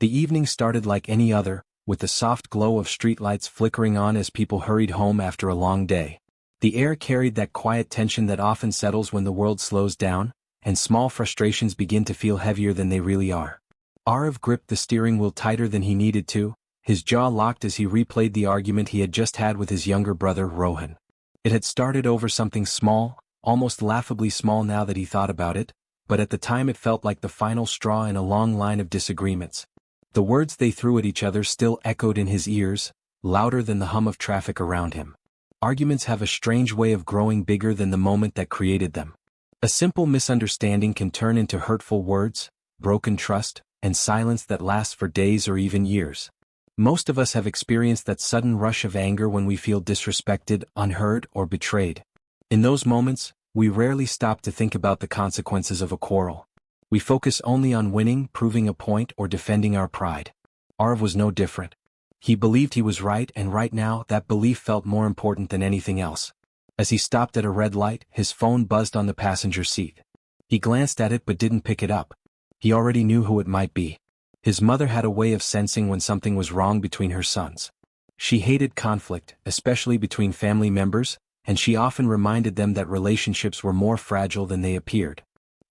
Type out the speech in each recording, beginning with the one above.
The evening started like any other, with the soft glow of streetlights flickering on as people hurried home after a long day. The air carried that quiet tension that often settles when the world slows down, and small frustrations begin to feel heavier than they really are. Arav gripped the steering wheel tighter than he needed to, his jaw locked as he replayed the argument he had just had with his younger brother Rohan. It had started over something small, almost laughably small now that he thought about it, but at the time it felt like the final straw in a long line of disagreements. The words they threw at each other still echoed in his ears, louder than the hum of traffic around him. Arguments have a strange way of growing bigger than the moment that created them. A simple misunderstanding can turn into hurtful words, broken trust, and silence that lasts for days or even years. Most of us have experienced that sudden rush of anger when we feel disrespected, unheard, or betrayed. In those moments, we rarely stop to think about the consequences of a quarrel. We focus only on winning, proving a point, or defending our pride. Arav was no different. He believed he was right, and right now that belief felt more important than anything else. As he stopped at a red light, his phone buzzed on the passenger seat. He glanced at it but didn't pick it up. He already knew who it might be. His mother had a way of sensing when something was wrong between her sons. She hated conflict, especially between family members, and she often reminded them that relationships were more fragile than they appeared.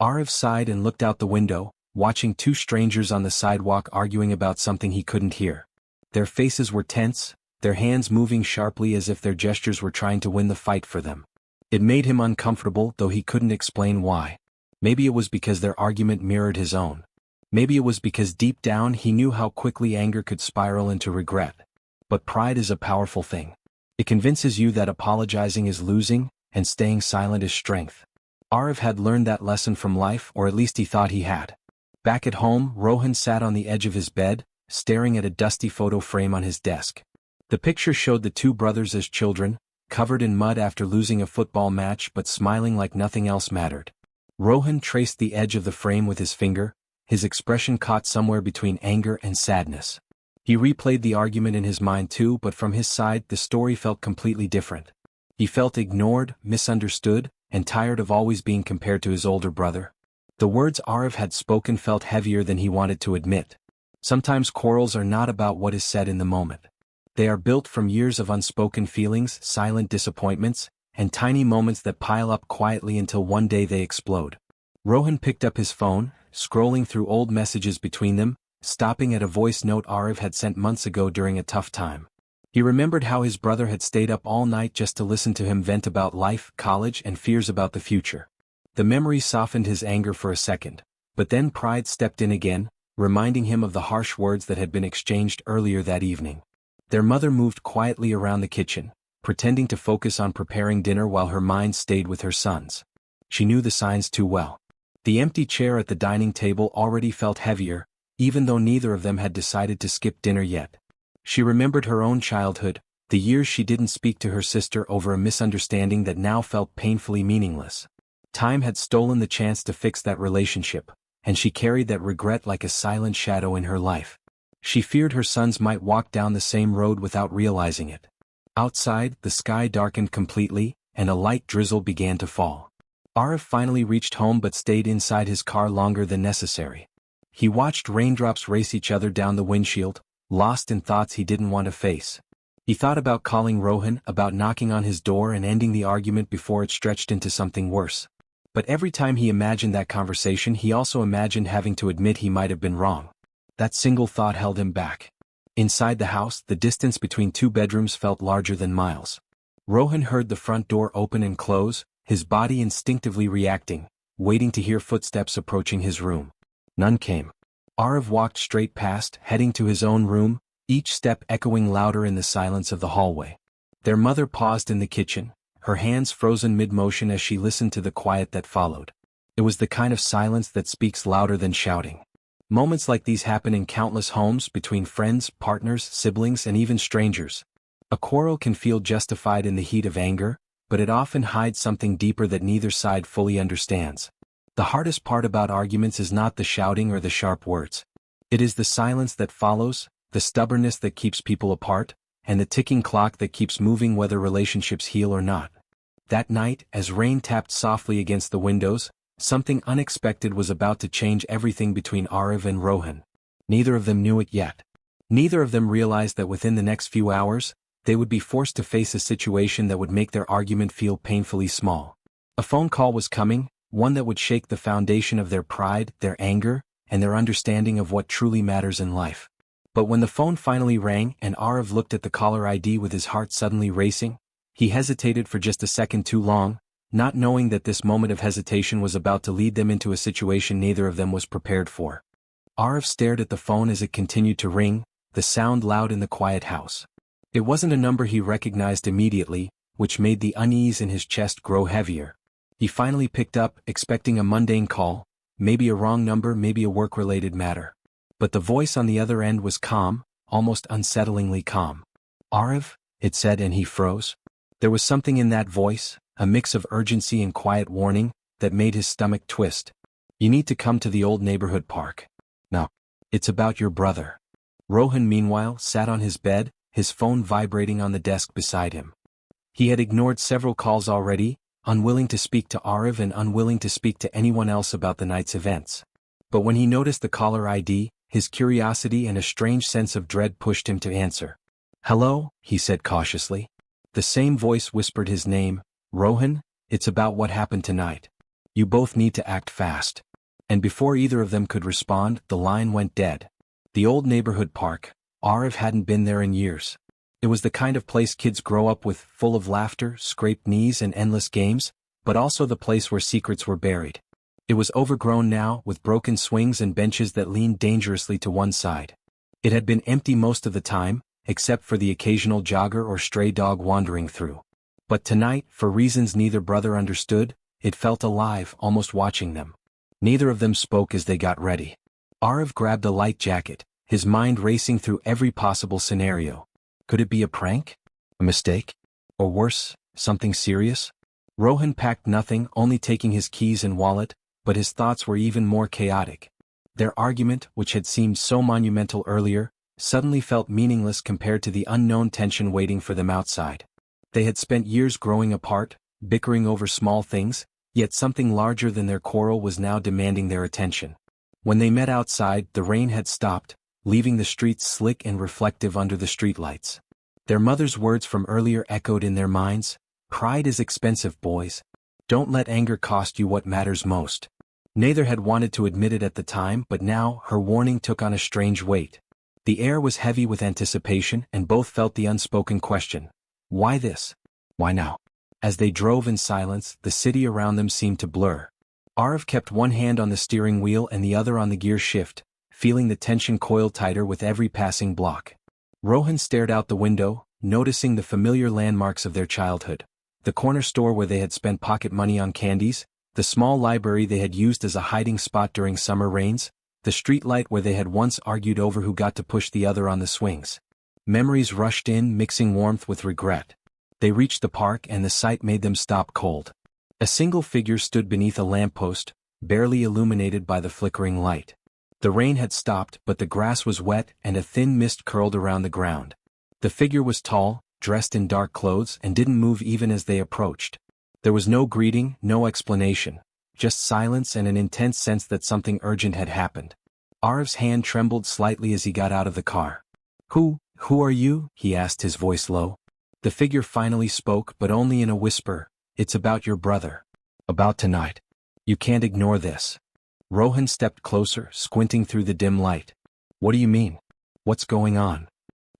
Arav sighed and looked out the window, watching two strangers on the sidewalk arguing about something he couldn't hear. Their faces were tense, their hands moving sharply as if their gestures were trying to win the fight for them. It made him uncomfortable, though he couldn't explain why. Maybe it was because their argument mirrored his own. Maybe it was because deep down he knew how quickly anger could spiral into regret. But pride is a powerful thing. It convinces you that apologizing is losing, and staying silent is strength. Arav had learned that lesson from life, or at least he thought he had. Back at home, Rohan sat on the edge of his bed, staring at a dusty photo frame on his desk. The picture showed the two brothers as children, covered in mud after losing a football match but smiling like nothing else mattered. Rohan traced the edge of the frame with his finger, his expression caught somewhere between anger and sadness. He replayed the argument in his mind too, but from his side the story felt completely different. He felt ignored, misunderstood, and tired of always being compared to his older brother. The words Arav had spoken felt heavier than he wanted to admit. Sometimes quarrels are not about what is said in the moment. They are built from years of unspoken feelings, silent disappointments, and tiny moments that pile up quietly until one day they explode. Rohan picked up his phone, scrolling through old messages between them, stopping at a voice note Arav had sent months ago during a tough time. He remembered how his brother had stayed up all night just to listen to him vent about life, college, and fears about the future. The memory softened his anger for a second, but then pride stepped in again, reminding him of the harsh words that had been exchanged earlier that evening. Their mother moved quietly around the kitchen, pretending to focus on preparing dinner while her mind stayed with her sons. She knew the signs too well. The empty chair at the dining table already felt heavier, even though neither of them had decided to skip dinner yet. She remembered her own childhood, the years she didn't speak to her sister over a misunderstanding that now felt painfully meaningless. Time had stolen the chance to fix that relationship, and she carried that regret like a silent shadow in her life. She feared her sons might walk down the same road without realizing it. Outside, the sky darkened completely, and a light drizzle began to fall. Arav finally reached home but stayed inside his car longer than necessary. He watched raindrops race each other down the windshield, lost in thoughts he didn't want to face. He thought about calling Rohan, about knocking on his door and ending the argument before it stretched into something worse. But every time he imagined that conversation, he also imagined having to admit he might have been wrong. That single thought held him back. Inside the house, the distance between two bedrooms felt larger than miles. Rohan heard the front door open and close, his body instinctively reacting, waiting to hear footsteps approaching his room. None came. Arav walked straight past, heading to his own room, each step echoing louder in the silence of the hallway. Their mother paused in the kitchen, her hands frozen mid-motion as she listened to the quiet that followed. It was the kind of silence that speaks louder than shouting. Moments like these happen in countless homes, between friends, partners, siblings, and even strangers. A quarrel can feel justified in the heat of anger, but it often hides something deeper that neither side fully understands. The hardest part about arguments is not the shouting or the sharp words. It is the silence that follows, the stubbornness that keeps people apart, and the ticking clock that keeps moving whether relationships heal or not. That night, as rain tapped softly against the windows, something unexpected was about to change everything between Arav and Rohan. Neither of them knew it yet. Neither of them realized that within the next few hours, they would be forced to face a situation that would make their argument feel painfully small. A phone call was coming, one that would shake the foundation of their pride, their anger, and their understanding of what truly matters in life. But when the phone finally rang and Arav looked at the caller ID with his heart suddenly racing, he hesitated for just a second too long, not knowing that this moment of hesitation was about to lead them into a situation neither of them was prepared for. Arav stared at the phone as it continued to ring, the sound loud in the quiet house. It wasn't a number he recognized immediately, which made the unease in his chest grow heavier. He finally picked up, expecting a mundane call, maybe a wrong number, maybe a work-related matter. But the voice on the other end was calm, almost unsettlingly calm. "Arav," it said, and he froze. There was something in that voice, a mix of urgency and quiet warning, that made his stomach twist. "You need to come to the old neighborhood park. No. It's about your brother." Rohan, meanwhile, sat on his bed, his phone vibrating on the desk beside him. He had ignored several calls already, unwilling to speak to Arav and unwilling to speak to anyone else about the night's events. But when he noticed the caller ID, his curiosity and a strange sense of dread pushed him to answer. "Hello," he said cautiously. The same voice whispered his name, "Rohan, it's about what happened tonight. You both need to act fast." And before either of them could respond, the line went dead. The old neighborhood park, Arav hadn't been there in years. It was the kind of place kids grow up with, full of laughter, scraped knees and endless games, but also the place where secrets were buried. It was overgrown now, with broken swings and benches that leaned dangerously to one side. It had been empty most of the time, except for the occasional jogger or stray dog wandering through. But tonight, for reasons neither brother understood, it felt alive, almost watching them. Neither of them spoke as they got ready. Arav grabbed a light jacket, his mind racing through every possible scenario. Could it be a prank? A mistake? Or worse, something serious? Rohan packed nothing, only taking his keys and wallet, but his thoughts were even more chaotic. Their argument, which had seemed so monumental earlier, suddenly felt meaningless compared to the unknown tension waiting for them outside. They had spent years growing apart, bickering over small things, yet something larger than their quarrel was now demanding their attention. When they met outside, the rain had stopped, leaving the streets slick and reflective under the streetlights. Their mother's words from earlier echoed in their minds, "Pride is expensive, boys. Don't let anger cost you what matters most." Neither had wanted to admit it at the time, but now her warning took on a strange weight. The air was heavy with anticipation, and both felt the unspoken question. Why this? Why now? As they drove in silence, the city around them seemed to blur. Arav kept one hand on the steering wheel and the other on the gear shift, feeling the tension coil tighter with every passing block. Rohan stared out the window, noticing the familiar landmarks of their childhood. The corner store where they had spent pocket money on candies, the small library they had used as a hiding spot during summer rains, the streetlight where they had once argued over who got to push the other on the swings. Memories rushed in, mixing warmth with regret. They reached the park and the sight made them stop cold. A single figure stood beneath a lamppost, barely illuminated by the flickering light. The rain had stopped, but the grass was wet and a thin mist curled around the ground. The figure was tall, dressed in dark clothes, and didn't move even as they approached. There was no greeting, no explanation, just silence and an intense sense that something urgent had happened. Arav's hand trembled slightly as he got out of the car. Who are you?" he asked, his voice low. The figure finally spoke, but only in a whisper. "It's about your brother. About tonight. You can't ignore this." Rohan stepped closer, squinting through the dim light. "What do you mean? What's going on?"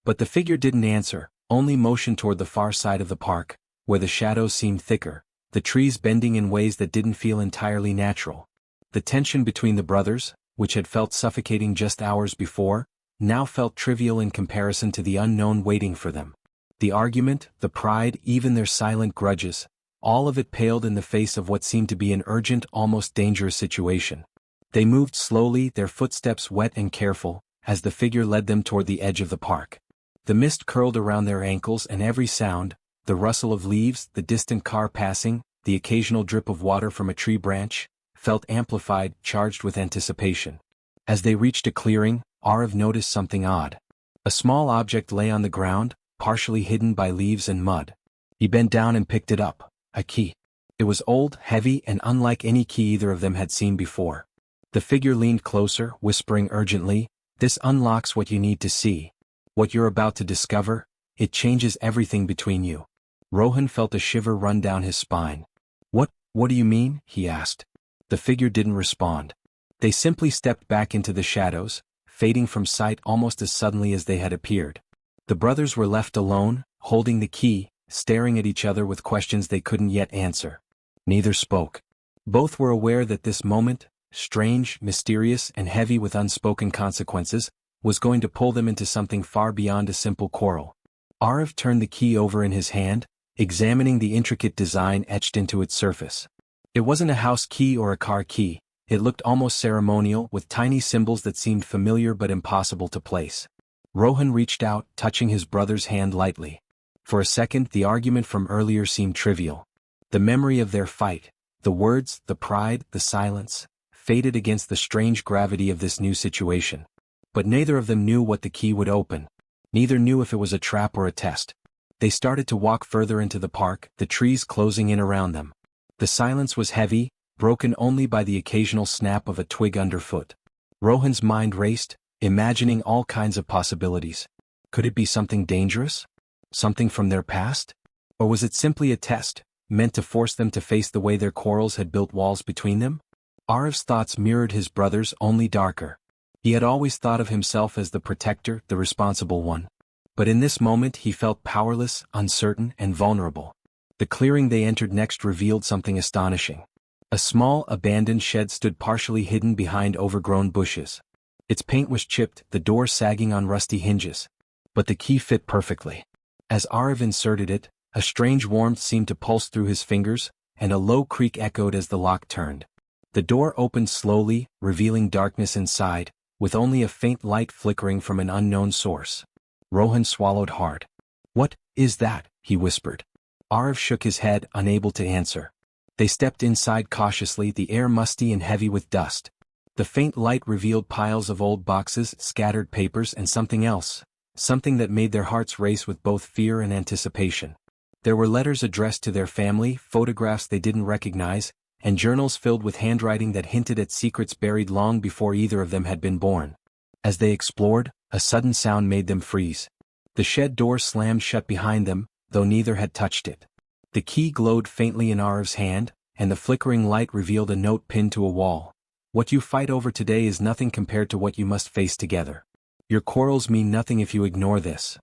But the figure didn't answer, only motioned toward the far side of the park, where the shadows seemed thicker, the trees bending in ways that didn't feel entirely natural. The tension between the brothers, which had felt suffocating just hours before, now felt trivial in comparison to the unknown waiting for them. The argument, the pride, even their silent grudges, all of it paled in the face of what seemed to be an urgent, almost dangerous situation. They moved slowly, their footsteps wet and careful, as the figure led them toward the edge of the park. The mist curled around their ankles, and every sound, the rustle of leaves, the distant car passing, the occasional drip of water from a tree branch, felt amplified, charged with anticipation. As they reached a clearing, Arav noticed something odd. A small object lay on the ground, partially hidden by leaves and mud. He bent down and picked it up, a key. It was old, heavy, and unlike any key either of them had seen before. The figure leaned closer, whispering urgently, This unlocks what you need to see. What you're about to discover, it changes everything between you. Rohan felt a shiver run down his spine. What do you mean?" he asked. The figure didn't respond. They simply stepped back into the shadows, fading from sight almost as suddenly as they had appeared. The brothers were left alone, holding the key, staring at each other with questions they couldn't yet answer. Neither spoke. Both were aware that this moment, strange, mysterious, and heavy with unspoken consequences, was going to pull them into something far beyond a simple quarrel. Arav turned the key over in his hand, examining the intricate design etched into its surface. It wasn't a house key or a car key. It looked almost ceremonial, with tiny symbols that seemed familiar but impossible to place. Rohan reached out, touching his brother's hand lightly. For a second, the argument from earlier seemed trivial. The memory of their fight, the words, the pride, the silence, faded against the strange gravity of this new situation. But neither of them knew what the key would open. Neither knew if it was a trap or a test. They started to walk further into the park, the trees closing in around them. The silence was heavy, broken only by the occasional snap of a twig underfoot. Rohan's mind raced, imagining all kinds of possibilities. Could it be something dangerous? Something from their past? Or was it simply a test, meant to force them to face the way their quarrels had built walls between them? Arav's thoughts mirrored his brother's, only darker. He had always thought of himself as the protector, the responsible one. But in this moment he felt powerless, uncertain, and vulnerable. The clearing they entered next revealed something astonishing. A small, abandoned shed stood partially hidden behind overgrown bushes. Its paint was chipped, the door sagging on rusty hinges. But the key fit perfectly. As Arav inserted it, a strange warmth seemed to pulse through his fingers, and a low creak echoed as the lock turned. The door opened slowly, revealing darkness inside, with only a faint light flickering from an unknown source. Rohan swallowed hard. "What is that?" he whispered. Arav shook his head, unable to answer. They stepped inside cautiously, the air musty and heavy with dust. The faint light revealed piles of old boxes, scattered papers, and something else, something that made their hearts race with both fear and anticipation. There were letters addressed to their family, photographs they didn't recognize, and journals filled with handwriting that hinted at secrets buried long before either of them had been born. As they explored, a sudden sound made them freeze. The shed door slammed shut behind them, though neither had touched it. The key glowed faintly in Arav's hand, and the flickering light revealed a note pinned to a wall. "What you fight over today is nothing compared to what you must face together. Your quarrels mean nothing if you ignore this."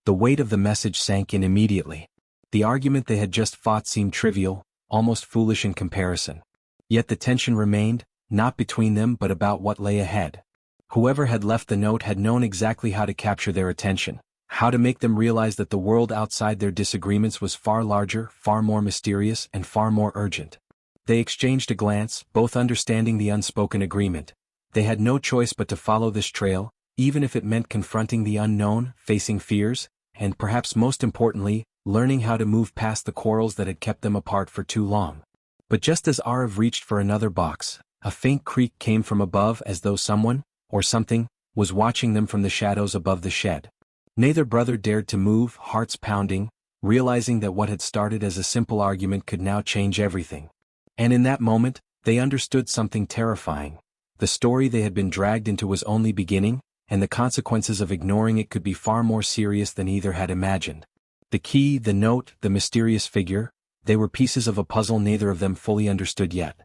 The weight of the message sank in immediately. The argument they had just fought seemed trivial, almost foolish in comparison. Yet the tension remained, not between them but about what lay ahead. Whoever had left the note had known exactly how to capture their attention, how to make them realize that the world outside their disagreements was far larger, far more mysterious, and far more urgent. They exchanged a glance, both understanding the unspoken agreement. They had no choice but to follow this trail, even if it meant confronting the unknown, facing fears, and perhaps most importantly, learning how to move past the quarrels that had kept them apart for too long. But just as Arav reached for another box, a faint creak came from above as though someone, or something, was watching them from the shadows above the shed. Neither brother dared to move, hearts pounding, realizing that what had started as a simple argument could now change everything. And in that moment, they understood something terrifying. The story they had been dragged into was only beginning, and the consequences of ignoring it could be far more serious than either had imagined. The key, the note, the mysterious figure, they were pieces of a puzzle neither of them fully understood yet.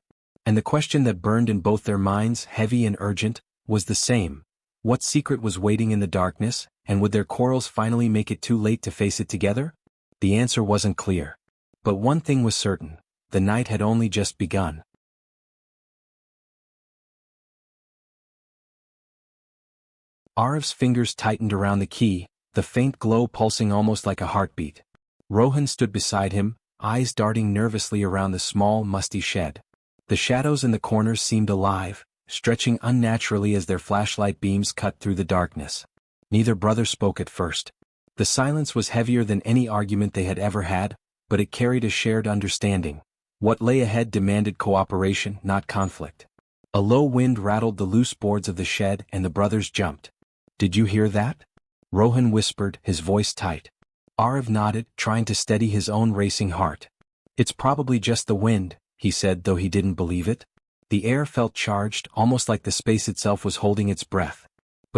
And the question that burned in both their minds, heavy and urgent, was the same. What secret was waiting in the darkness, and would their quarrels finally make it too late to face it together? The answer wasn't clear. But one thing was certain. The night had only just begun. Arav's fingers tightened around the key, the faint glow pulsing almost like a heartbeat. Rohan stood beside him, eyes darting nervously around the small, musty shed. The shadows in the corners seemed alive, stretching unnaturally as their flashlight beams cut through the darkness. Neither brother spoke at first. The silence was heavier than any argument they had ever had, but it carried a shared understanding. What lay ahead demanded cooperation, not conflict. A low wind rattled the loose boards of the shed and the brothers jumped. "Did you hear that?" Rohan whispered, his voice tight. Arav nodded, trying to steady his own racing heart. "It's probably just the wind," he said, though he didn't believe it. The air felt charged, almost like the space itself was holding its breath.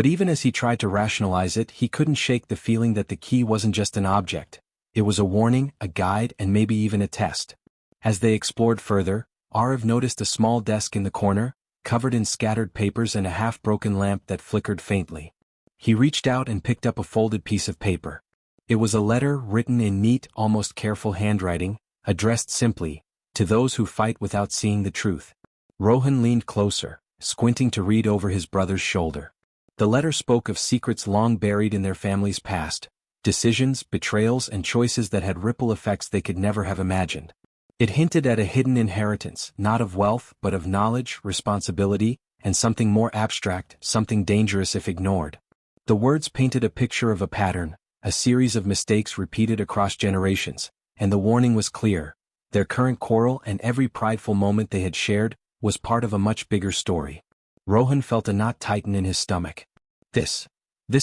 But even as he tried to rationalize it, he couldn't shake the feeling that the key wasn't just an object. It was a warning, a guide, and maybe even a test. As they explored further, Arav noticed a small desk in the corner, covered in scattered papers and a half-broken lamp that flickered faintly. He reached out and picked up a folded piece of paper. It was a letter written in neat, almost careful handwriting, addressed simply, "To those who fight without seeing the truth." Rohan leaned closer, squinting to read over his brother's shoulder. The letter spoke of secrets long buried in their family's past, decisions, betrayals, and choices that had ripple effects they could never have imagined. It hinted at a hidden inheritance, not of wealth, but of knowledge, responsibility, and something more abstract, something dangerous if ignored. The words painted a picture of a pattern, a series of mistakes repeated across generations, and the warning was clear. Their current quarrel and every prideful moment they had shared was part of a much bigger story. Rohan felt a knot tighten in his stomach. This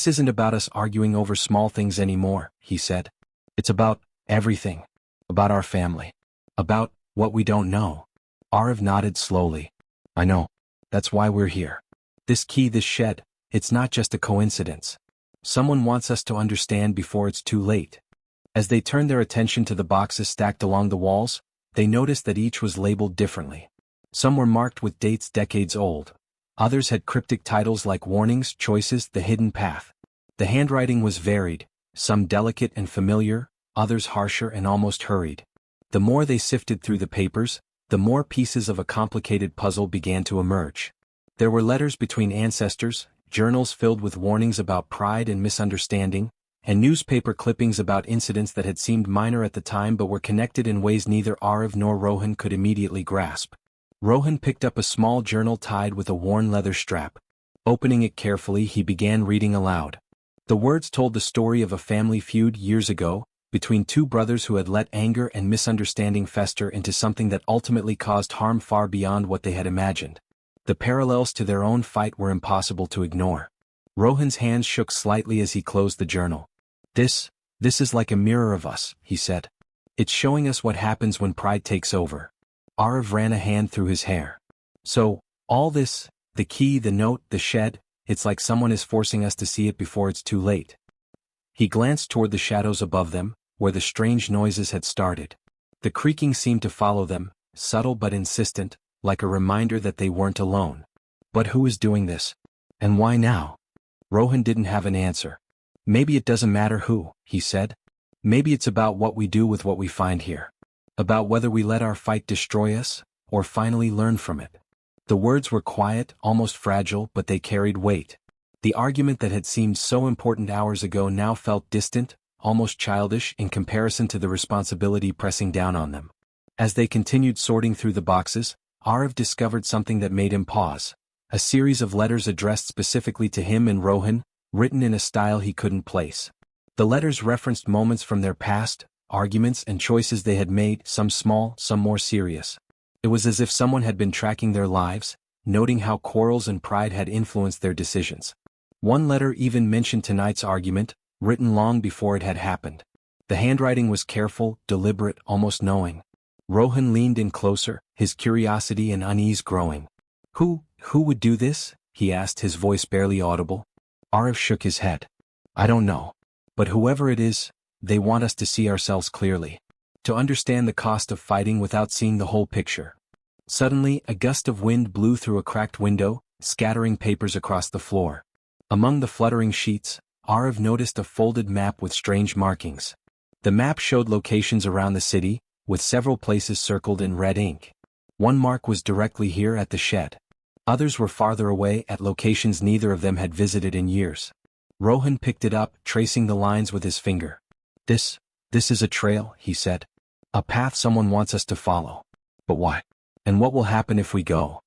isn't about us arguing over small things anymore, he said. It's about everything. About our family. About what we don't know. Arav nodded slowly. I know. That's why we're here. This key, this shed, it's not just a coincidence. Someone wants us to understand before it's too late. As they turned their attention to the boxes stacked along the walls, they noticed that each was labeled differently. Some were marked with dates decades old. Others had cryptic titles like warnings, choices, the hidden path. The handwriting was varied, some delicate and familiar, others harsher and almost hurried. The more they sifted through the papers, the more pieces of a complicated puzzle began to emerge. There were letters between ancestors, journals filled with warnings about pride and misunderstanding, and newspaper clippings about incidents that had seemed minor at the time but were connected in ways neither Arav nor Rohan could immediately grasp. Rohan picked up a small journal tied with a worn leather strap. Opening it carefully, he began reading aloud. The words told the story of a family feud years ago, between two brothers who had let anger and misunderstanding fester into something that ultimately caused harm far beyond what they had imagined. The parallels to their own fight were impossible to ignore. Rohan's hands shook slightly as he closed the journal. This is like a mirror of us, he said. It's showing us what happens when pride takes over. Arav ran a hand through his hair. So, all this, the key, the note, the shed, it's like someone is forcing us to see it before it's too late. He glanced toward the shadows above them, where the strange noises had started. The creaking seemed to follow them, subtle but insistent, like a reminder that they weren't alone. But who is doing this? And why now? Rohan didn't have an answer. Maybe it doesn't matter who, he said. Maybe it's about what we do with what we find here. About whether we let our fight destroy us, or finally learn from it. The words were quiet, almost fragile, but they carried weight. The argument that had seemed so important hours ago now felt distant, almost childish in comparison to the responsibility pressing down on them. As they continued sorting through the boxes, Arav discovered something that made him pause. A series of letters addressed specifically to him and Rohan, written in a style he couldn't place. The letters referenced moments from their past, arguments and choices they had made, some small, some more serious. It was as if someone had been tracking their lives, noting how quarrels and pride had influenced their decisions. One letter even mentioned tonight's argument, written long before it had happened. The handwriting was careful, deliberate, almost knowing. Rohan leaned in closer, his curiosity and unease growing. Who would do this? He asked, his voice barely audible. Arav shook his head. I don't know. But whoever it is, they want us to see ourselves clearly. To understand the cost of fighting without seeing the whole picture. Suddenly, a gust of wind blew through a cracked window, scattering papers across the floor. Among the fluttering sheets, Arav noticed a folded map with strange markings. The map showed locations around the city, with several places circled in red ink. One mark was directly here at the shed. Others were farther away at locations neither of them had visited in years. Rohan picked it up, tracing the lines with his finger. This is a trail, he said. A path someone wants us to follow. But why? And what will happen if we go?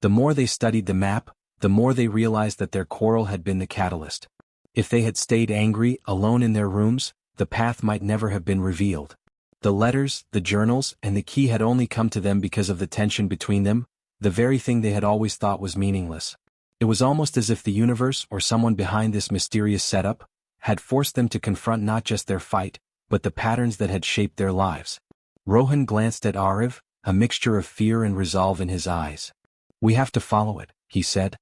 The more they studied the map, the more they realized that their quarrel had been the catalyst. If they had stayed angry, alone in their rooms, the path might never have been revealed. The letters, the journals, and the key had only come to them because of the tension between them, the very thing they had always thought was meaningless. It was almost as if the universe, or someone behind this mysterious setup, had forced them to confront not just their fight, but the patterns that had shaped their lives. Rohan glanced at Arav, a mixture of fear and resolve in his eyes. We have to follow it, he said.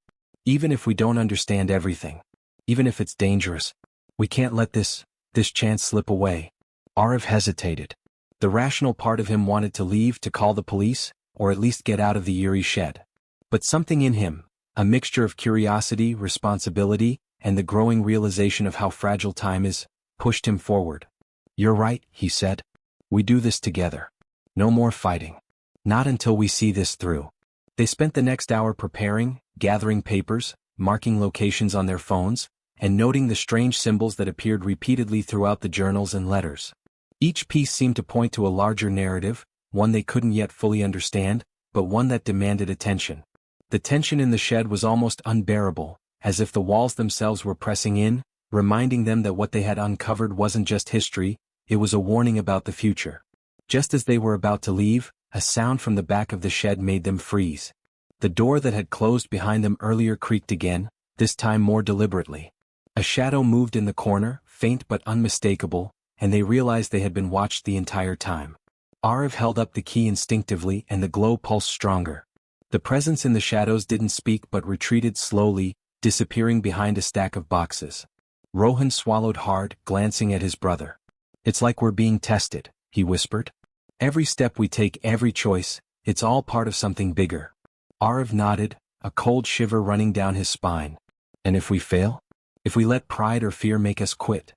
Even if we don't understand everything. Even if it's dangerous. We can't let this chance slip away. Arav hesitated. The rational part of him wanted to leave to call the police, or at least get out of the eerie shed. But something in him, a mixture of curiosity, responsibility, and the growing realization of how fragile time is, pushed him forward. "You're right," he said. "We do this together. No more fighting. Not until we see this through." They spent the next hour preparing, gathering papers, marking locations on their phones, and noting the strange symbols that appeared repeatedly throughout the journals and letters. Each piece seemed to point to a larger narrative, one they couldn't yet fully understand, but one that demanded attention. The tension in the shed was almost unbearable, as if the walls themselves were pressing in, reminding them that what they had uncovered wasn't just history, it was a warning about the future. Just as they were about to leave, a sound from the back of the shed made them freeze. The door that had closed behind them earlier creaked again, this time more deliberately. A shadow moved in the corner, faint but unmistakable, and they realized they had been watched the entire time. Arav held up the key instinctively and the glow pulsed stronger. The presence in the shadows didn't speak but retreated slowly, disappearing behind a stack of boxes. Rohan swallowed hard, glancing at his brother. "It's like we're being tested," he whispered. "Every step we take, every choice, it's all part of something bigger." Arav nodded, a cold shiver running down his spine. "And if we fail? If we let pride or fear make us quit?"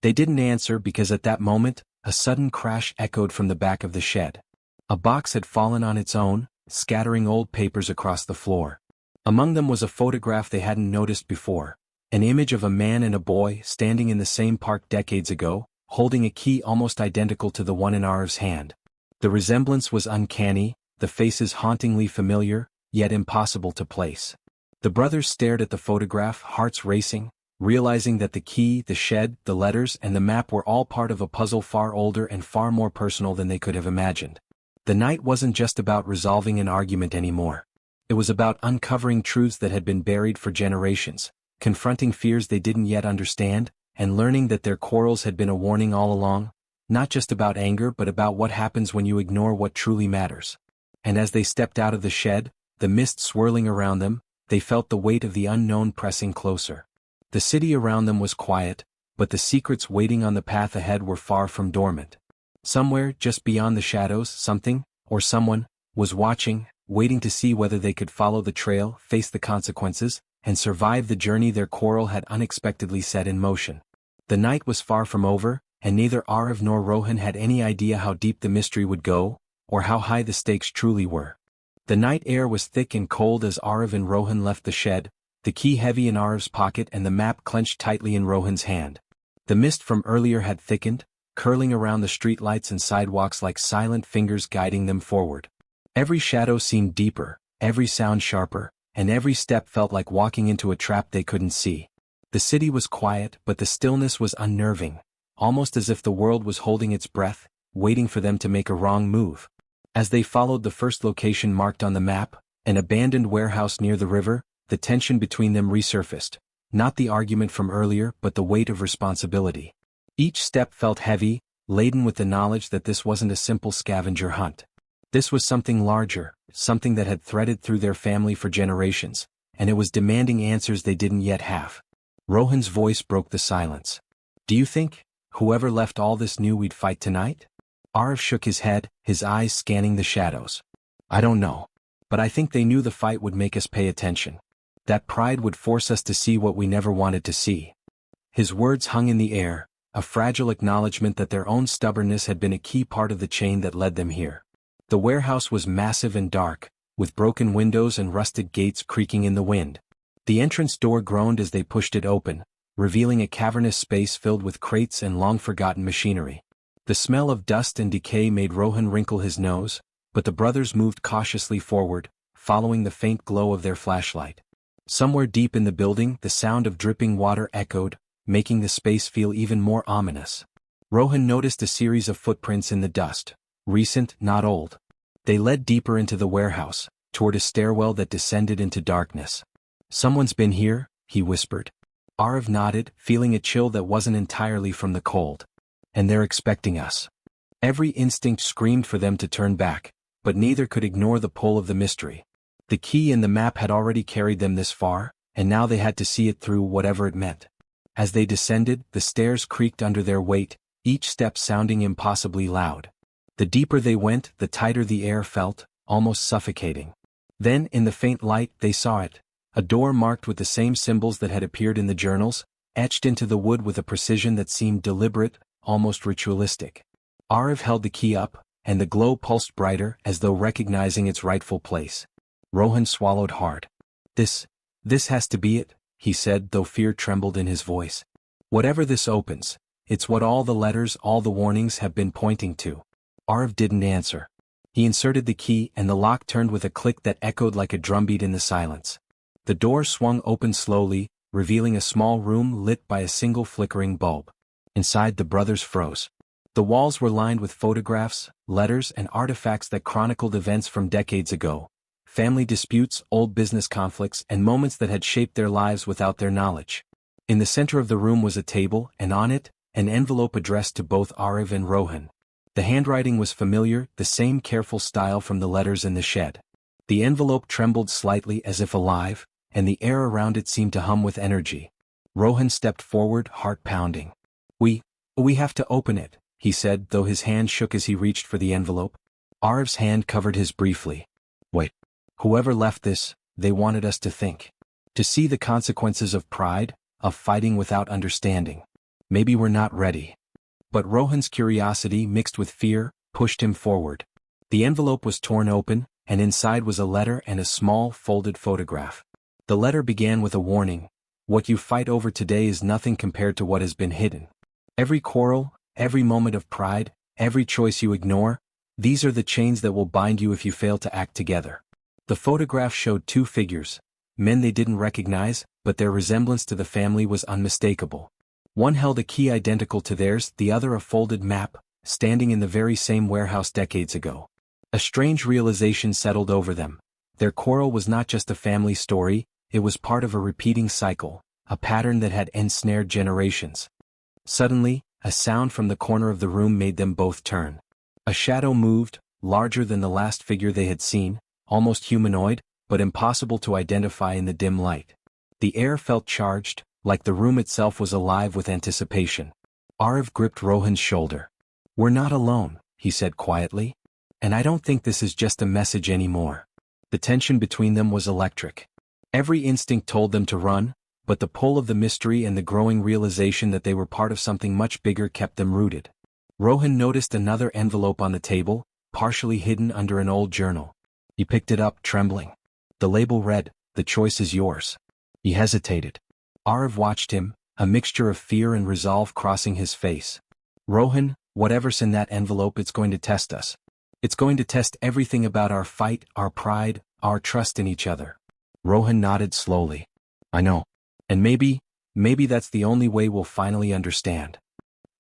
They didn't answer because at that moment, a sudden crash echoed from the back of the shed. A box had fallen on its own, scattering old papers across the floor. Among them was a photograph they hadn't noticed before, an image of a man and a boy standing in the same park decades ago, holding a key almost identical to the one in Arav's hand. The resemblance was uncanny, the faces hauntingly familiar, yet impossible to place. The brothers stared at the photograph, hearts racing, realizing that the key, the shed, the letters, and the map were all part of a puzzle far older and far more personal than they could have imagined. The night wasn't just about resolving an argument anymore. It was about uncovering truths that had been buried for generations, confronting fears they didn't yet understand, and learning that their quarrels had been a warning all along, not just about anger but about what happens when you ignore what truly matters. And as they stepped out of the shed, the mist swirling around them, they felt the weight of the unknown pressing closer. The city around them was quiet, but the secrets waiting on the path ahead were far from dormant. Somewhere, just beyond the shadows, something, or someone, was watching, waiting to see whether they could follow the trail, face the consequences, and survive the journey their quarrel had unexpectedly set in motion. The night was far from over, and neither Arav nor Rohan had any idea how deep the mystery would go, or how high the stakes truly were. The night air was thick and cold as Arav and Rohan left the shed, the key heavy in Arav's pocket and the map clenched tightly in Rohan's hand. The mist from earlier had thickened, curling around the streetlights and sidewalks like silent fingers guiding them forward. Every shadow seemed deeper, every sound sharper, and every step felt like walking into a trap they couldn't see. The city was quiet, but the stillness was unnerving, almost as if the world was holding its breath, waiting for them to make a wrong move. As they followed the first location marked on the map, an abandoned warehouse near the river, the tension between them resurfaced, not the argument from earlier but the weight of responsibility. Each step felt heavy, laden with the knowledge that this wasn't a simple scavenger hunt. This was something larger, something that had threaded through their family for generations, and it was demanding answers they didn't yet have. Rohan's voice broke the silence. "Do you think, whoever left all this knew we'd fight tonight?" Arav shook his head, his eyes scanning the shadows. "I don't know. But I think they knew the fight would make us pay attention. That pride would force us to see what we never wanted to see." His words hung in the air, a fragile acknowledgement that their own stubbornness had been a key part of the chain that led them here. The warehouse was massive and dark, with broken windows and rusted gates creaking in the wind. The entrance door groaned as they pushed it open, revealing a cavernous space filled with crates and long-forgotten machinery. The smell of dust and decay made Rohan wrinkle his nose, but the brothers moved cautiously forward, following the faint glow of their flashlight. Somewhere deep in the building, the sound of dripping water echoed, making the space feel even more ominous. Rohan noticed a series of footprints in the dust, recent, not old. They led deeper into the warehouse, toward a stairwell that descended into darkness. "Someone's been here," he whispered. Arav nodded, feeling a chill that wasn't entirely from the cold. "And they're expecting us." Every instinct screamed for them to turn back, but neither could ignore the pull of the mystery. The key and the map had already carried them this far, and now they had to see it through, whatever it meant. As they descended, the stairs creaked under their weight, each step sounding impossibly loud. The deeper they went, the tighter the air felt, almost suffocating. Then, in the faint light, they saw it. A door marked with the same symbols that had appeared in the journals, etched into the wood with a precision that seemed deliberate, almost ritualistic. Arav held the key up, and the glow pulsed brighter as though recognizing its rightful place. Rohan swallowed hard. This has to be it, he said, though fear trembled in his voice. Whatever this opens, it's what all the letters, all the warnings have been pointing to. Arav didn't answer. He inserted the key and the lock turned with a click that echoed like a drumbeat in the silence. The door swung open slowly, revealing a small room lit by a single flickering bulb. Inside, the brothers froze. The walls were lined with photographs, letters, and artifacts that chronicled events from decades ago. Family disputes, old business conflicts, and moments that had shaped their lives without their knowledge. In the center of the room was a table, and on it, an envelope addressed to both Arav and Rohan. The handwriting was familiar, the same careful style from the letters in the shed. The envelope trembled slightly as if alive, and the air around it seemed to hum with energy. Rohan stepped forward, heart pounding. We have to open it, he said, though his hand shook as he reached for the envelope. Arav's hand covered his briefly. Wait. Whoever left this, they wanted us to think. To see the consequences of pride, of fighting without understanding. Maybe we're not ready. But Rohan's curiosity, mixed with fear, pushed him forward. The envelope was torn open, and inside was a letter and a small, folded photograph. The letter began with a warning. What you fight over today is nothing compared to what has been hidden. Every quarrel, every moment of pride, every choice you ignore, these are the chains that will bind you if you fail to act together. The photograph showed two figures, men they didn't recognize, but their resemblance to the family was unmistakable. One held a key identical to theirs, the other a folded map, standing in the very same warehouse decades ago. A strange realization settled over them. Their quarrel was not just a family story, it was part of a repeating cycle, a pattern that had ensnared generations. Suddenly, a sound from the corner of the room made them both turn. A shadow moved, larger than the last figure they had seen, almost humanoid, but impossible to identify in the dim light. The air felt charged, like the room itself was alive with anticipation. Arav gripped Rohan's shoulder. We're not alone, he said quietly. And I don't think this is just a message anymore. The tension between them was electric. Every instinct told them to run, but the pull of the mystery and the growing realization that they were part of something much bigger kept them rooted. Rohan noticed another envelope on the table, partially hidden under an old journal. He picked it up, trembling. The label read, "The choice is yours." He hesitated. Arav watched him, a mixture of fear and resolve crossing his face. Rohan, whatever's in that envelope, it's going to test us. It's going to test everything about our fight, our pride, our trust in each other. Rohan nodded slowly. I know. And maybe that's the only way we'll finally understand.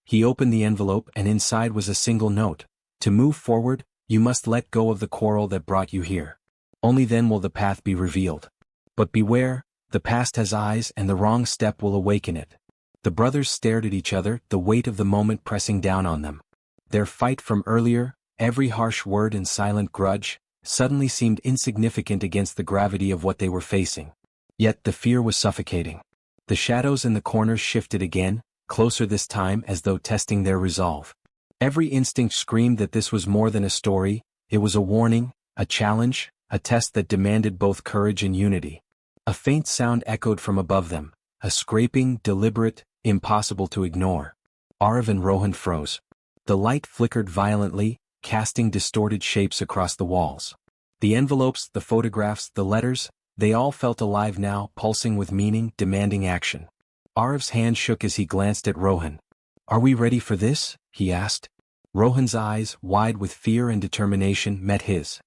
He opened the envelope and inside was a single note. To move forward, you must let go of the quarrel that brought you here. Only then will the path be revealed. But beware, the past has eyes and the wrong step will awaken it. The brothers stared at each other, the weight of the moment pressing down on them. Their fight from earlier, every harsh word and silent grudge, suddenly seemed insignificant against the gravity of what they were facing. Yet the fear was suffocating. The shadows in the corners shifted again, closer this time as though testing their resolve. Every instinct screamed that this was more than a story, it was a warning, a challenge, a test that demanded both courage and unity. A faint sound echoed from above them, a scraping, deliberate, impossible to ignore. Arav and Rohan froze. The light flickered violently, casting distorted shapes across the walls. The envelopes, the photographs, the letters, they all felt alive now, pulsing with meaning, demanding action. Arav's hand shook as he glanced at Rohan. Are we ready for this? He asked. Rohan's eyes, wide with fear and determination, met his.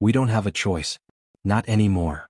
We don't have a choice. Not anymore.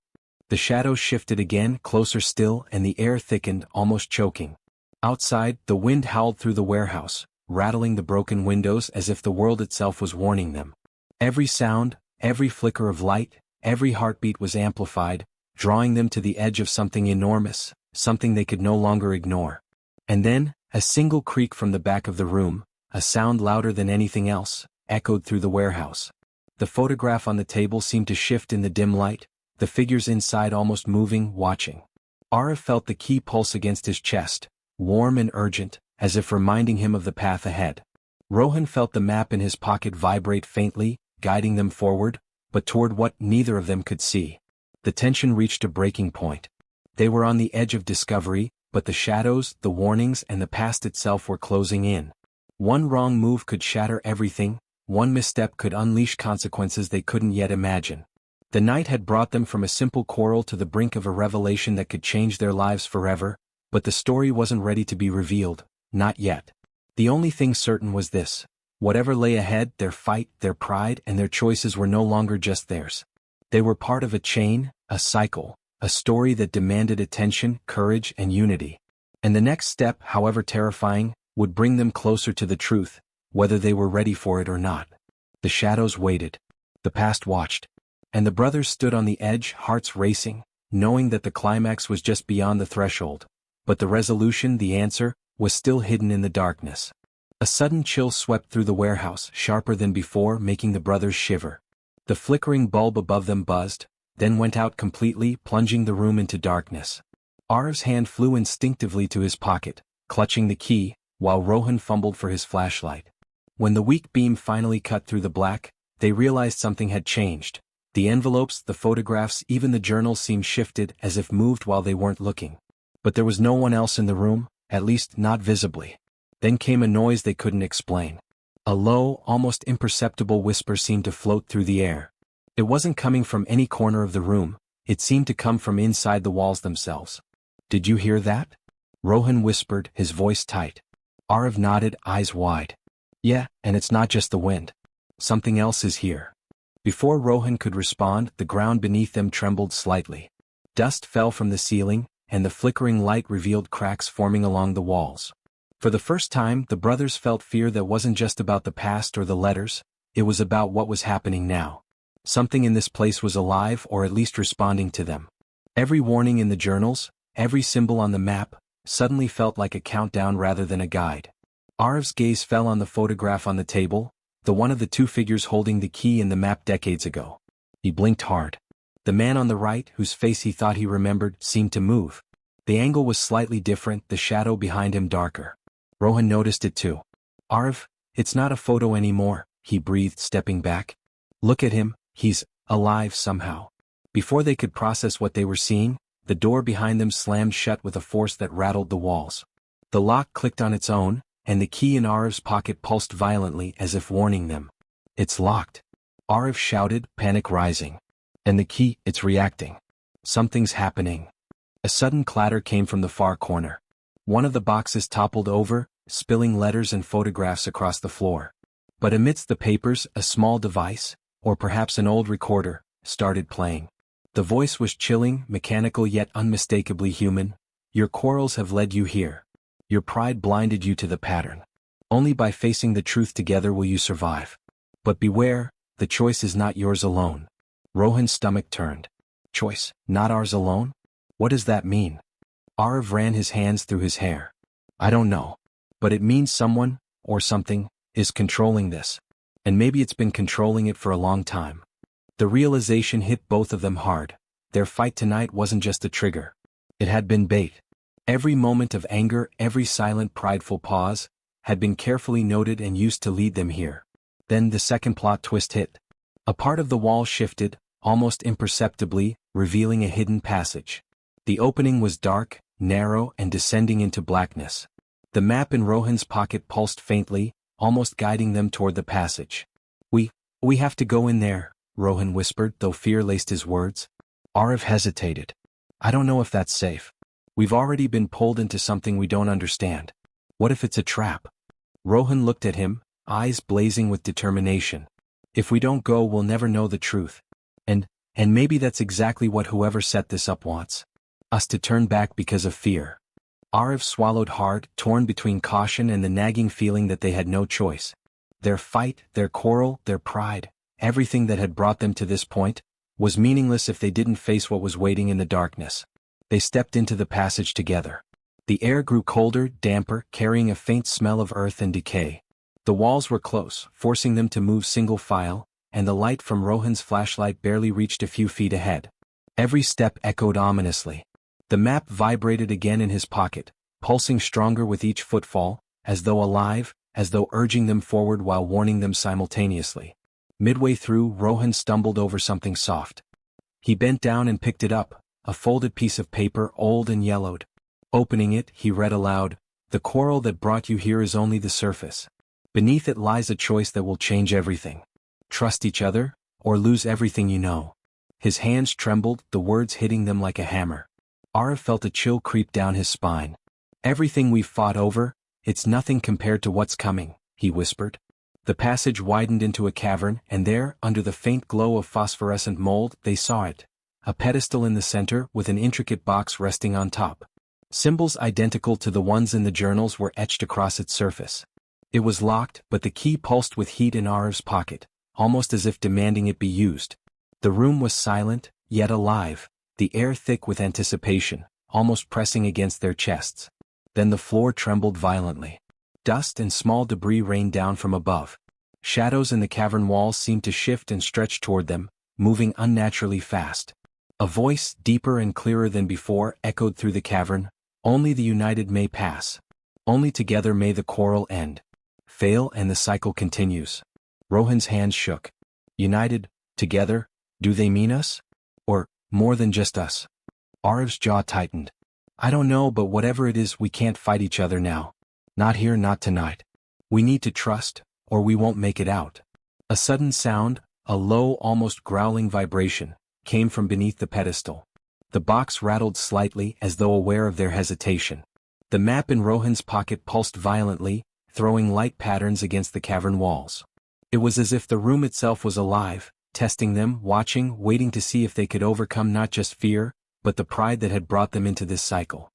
The shadows shifted again, closer still, and the air thickened, almost choking. Outside, the wind howled through the warehouse, rattling the broken windows as if the world itself was warning them. Every sound, every flicker of light, every heartbeat was amplified, drawing them to the edge of something enormous, something they could no longer ignore. And then, a single creak from the back of the room, a sound louder than anything else, echoed through the warehouse. The photograph on the table seemed to shift in the dim light, the figures inside almost moving, watching. Arav felt the key pulse against his chest, warm and urgent, as if reminding him of the path ahead. Rohan felt the map in his pocket vibrate faintly, guiding them forward, but toward what neither of them could see. The tension reached a breaking point. They were on the edge of discovery, but the shadows, the warnings, and the past itself were closing in. One wrong move could shatter everything, one misstep could unleash consequences they couldn't yet imagine. The night had brought them from a simple quarrel to the brink of a revelation that could change their lives forever, but the story wasn't ready to be revealed, not yet. The only thing certain was this: whatever lay ahead, their fight, their pride, and their choices were no longer just theirs. They were part of a chain, a cycle, a story that demanded attention, courage, and unity. And the next step, however terrifying, would bring them closer to the truth, whether they were ready for it or not. The shadows waited. The past watched. And the brothers stood on the edge, hearts racing, knowing that the climax was just beyond the threshold. But the resolution, the answer, was still hidden in the darkness. A sudden chill swept through the warehouse, sharper than before, making the brothers shiver. The flickering bulb above them buzzed, then went out completely, plunging the room into darkness. Arv's hand flew instinctively to his pocket, clutching the key, while Rohan fumbled for his flashlight. When the weak beam finally cut through the black, they realized something had changed. The envelopes, the photographs, even the journals seemed shifted, as if moved while they weren't looking. But there was no one else in the room, at least not visibly. Then came a noise they couldn't explain. A low, almost imperceptible whisper seemed to float through the air. It wasn't coming from any corner of the room, it seemed to come from inside the walls themselves. "Did you hear that?" Rohan whispered, his voice tight. Arv nodded, eyes wide. "Yeah, and it's not just the wind. Something else is here." Before Rohan could respond, the ground beneath them trembled slightly. Dust fell from the ceiling, and the flickering light revealed cracks forming along the walls. For the first time, the brothers felt fear that wasn't just about the past or the letters, it was about what was happening now. Something in this place was alive, or at least responding to them. Every warning in the journals, every symbol on the map, suddenly felt like a countdown rather than a guide. Arv's gaze fell on the photograph on the table, the one of the two figures holding the key in the map decades ago. He blinked hard. The man on the right, whose face he thought he remembered, seemed to move. The angle was slightly different, the shadow behind him darker. Rohan noticed it too. "Arv, it's not a photo anymore," he breathed, stepping back. "Look at him, he's alive somehow." Before they could process what they were seeing, the door behind them slammed shut with a force that rattled the walls. The lock clicked on its own, and the key in Arv's pocket pulsed violently as if warning them. "It's locked." Arv shouted, panic rising. "And the key, it's reacting. Something's happening." A sudden clatter came from the far corner. One of the boxes toppled over, spilling letters and photographs across the floor. But amidst the papers, a small device, or perhaps an old recorder, started playing. The voice was chilling, mechanical yet unmistakably human. "Your quarrels have led you here. Your pride blinded you to the pattern. Only by facing the truth together will you survive. But beware, the choice is not yours alone." Rohan's stomach turned. "Choice, not ours alone? What does that mean?" Arv ran his hands through his hair. "I don't know. But it means someone, or something, is controlling this. And maybe it's been controlling it for a long time." The realization hit both of them hard. Their fight tonight wasn't just a trigger. It had been bait. Every moment of anger, every silent prideful pause, had been carefully noted and used to lead them here. Then the second plot twist hit. A part of the wall shifted, almost imperceptibly, revealing a hidden passage. The opening was dark, narrow, and descending into blackness. The map in Rohan's pocket pulsed faintly, almost guiding them toward the passage. We have to go in there," Rohan whispered, though fear laced his words. Arv hesitated. "I don't know if that's safe. We've already been pulled into something we don't understand. What if it's a trap?" Rohan looked at him, eyes blazing with determination. "If we don't go, we'll never know the truth. And maybe that's exactly what whoever set this up wants. Us to turn back because of fear." Arv swallowed hard, torn between caution and the nagging feeling that they had no choice. Their fight, their quarrel, their pride, everything that had brought them to this point, was meaningless if they didn't face what was waiting in the darkness. They stepped into the passage together. The air grew colder, damper, carrying a faint smell of earth and decay. The walls were close, forcing them to move single file, and the light from Rohan's flashlight barely reached a few feet ahead. Every step echoed ominously. The map vibrated again in his pocket, pulsing stronger with each footfall, as though alive, as though urging them forward while warning them simultaneously. Midway through, Rohan stumbled over something soft. He bent down and picked it up, a folded piece of paper, old and yellowed. Opening it, he read aloud, "The quarrel that brought you here is only the surface. Beneath it lies a choice that will change everything. Trust each other, or lose everything you know." His hands trembled, the words hitting them like a hammer. Arav felt a chill creep down his spine. "Everything we've fought over, it's nothing compared to what's coming," he whispered. The passage widened into a cavern, and there, under the faint glow of phosphorescent mold, they saw it. A pedestal in the center, with an intricate box resting on top. Symbols identical to the ones in the journals were etched across its surface. It was locked, but the key pulsed with heat in Arav's pocket, almost as if demanding it be used. The room was silent, yet alive, the air thick with anticipation, almost pressing against their chests. Then the floor trembled violently. Dust and small debris rained down from above. Shadows in the cavern walls seemed to shift and stretch toward them, moving unnaturally fast. A voice, deeper and clearer than before, echoed through the cavern, "Only the united may pass. Only together may the quarrel end. Fail and the cycle continues." Rohan's hands shook. United, together, do they mean us? Or, more than just us? Arav's jaw tightened. "I don't know, but whatever it is, we can't fight each other now. Not here, not tonight. We need to trust, or we won't make it out." A sudden sound, a low, almost growling vibration, came from beneath the pedestal. The box rattled slightly as though aware of their hesitation. The map in Rohan's pocket pulsed violently, throwing light patterns against the cavern walls. It was as if the room itself was alive, testing them, watching, waiting to see if they could overcome not just fear, but the pride that had brought them into this cycle.